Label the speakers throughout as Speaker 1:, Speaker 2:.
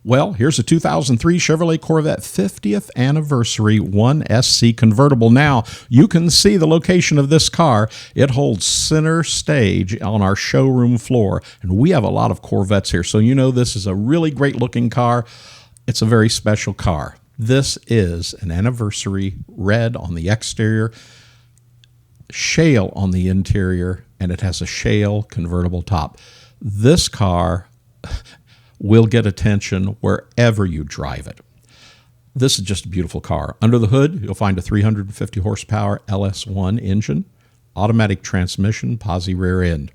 Speaker 1: Well, here's a 2003 Chevrolet Corvette 50th Anniversary 1SC Convertible. Now, you can see the location of this car. It holds center stage on our showroom floor, and we have a lot of Corvettes here, so you know this is a really great-looking car. It's a very special car. This is an Anniversary red on the exterior, Shale on the interior, and it has a Shale convertible top. This car will get attention wherever you drive it. This is just a beautiful car. Under the hood, you'll find a 350 horsepower LS1 engine, automatic transmission, posi rear end.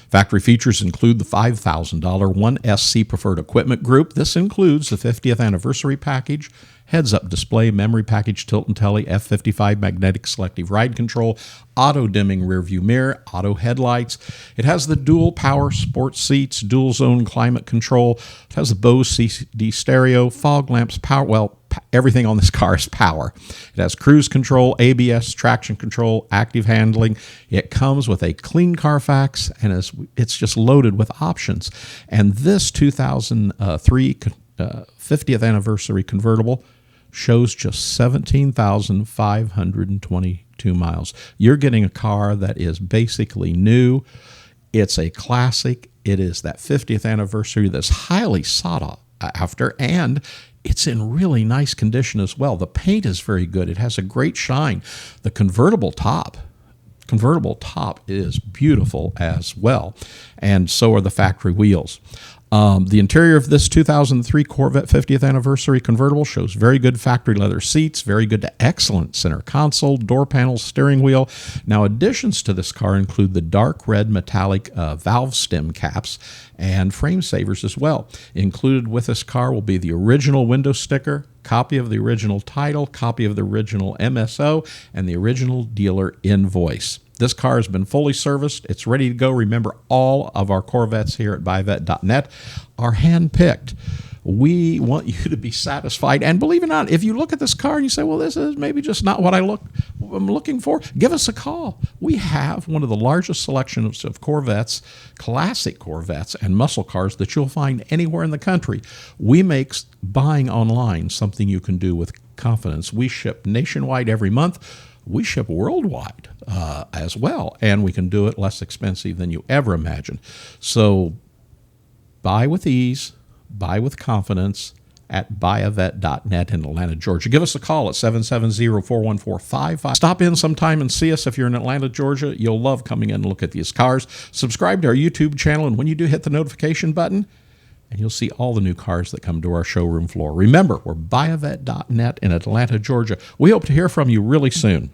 Speaker 1: Factory features include the $5,000 1SC Preferred Equipment Group. This includes the 50th Anniversary Package, heads-up display, memory package, tilt and telly, F55 magnetic selective ride control, auto-dimming rearview mirror, auto headlights. It has the dual power sports seats, dual zone climate control. It has the Bose CD stereo, fog lamps, power. Well, everything on this car is power. It has cruise control, ABS, traction control, active handling. It comes with a clean Carfax, and it's just loaded with options. And this 2003 50th Anniversary Convertible shows just 17,522 miles. You're getting a car that is basically new. It's a classic. It is that 50th anniversary that's highly sought after, and it's in really nice condition as well. The paint is very good. It has a great shine. The convertible top is beautiful as well, and so are the factory wheels. The interior of this 2003 Corvette 50th Anniversary Convertible shows very good factory leather seats, very good to excellent center console, door panels, steering wheel. Now, additions to this car include the dark red metallic valve stem caps and frame savers as well. Included with this car will be the original window sticker, copy of the original title, copy of the original MSO, and the original dealer invoice. This car has been fully serviced. It's ready to go. Remember, all of our Corvettes here at buyvet.net are hand-picked. We want you to be satisfied. And believe it or not, if you look at this car and you say, well, this is maybe just not what I'm looking for, give us a call. We have one of the largest selections of Corvettes, classic Corvettes, and muscle cars that you'll find anywhere in the country. We make buying online something you can do with confidence. We ship nationwide every month. We ship worldwide as well, and we can do it less expensive than you ever imagined. So buy with ease, buy with confidence at buyavet.net in Atlanta, Georgia. Give us a call at 770-414-55. Stop in sometime and see us if you're in Atlanta, Georgia. You'll love coming in and look at these cars. Subscribe to our YouTube channel, and when you do, hit the notification button, and you'll see all the new cars that come to our showroom floor. Remember, we're buyavet.net in Atlanta, Georgia. We hope to hear from you really soon.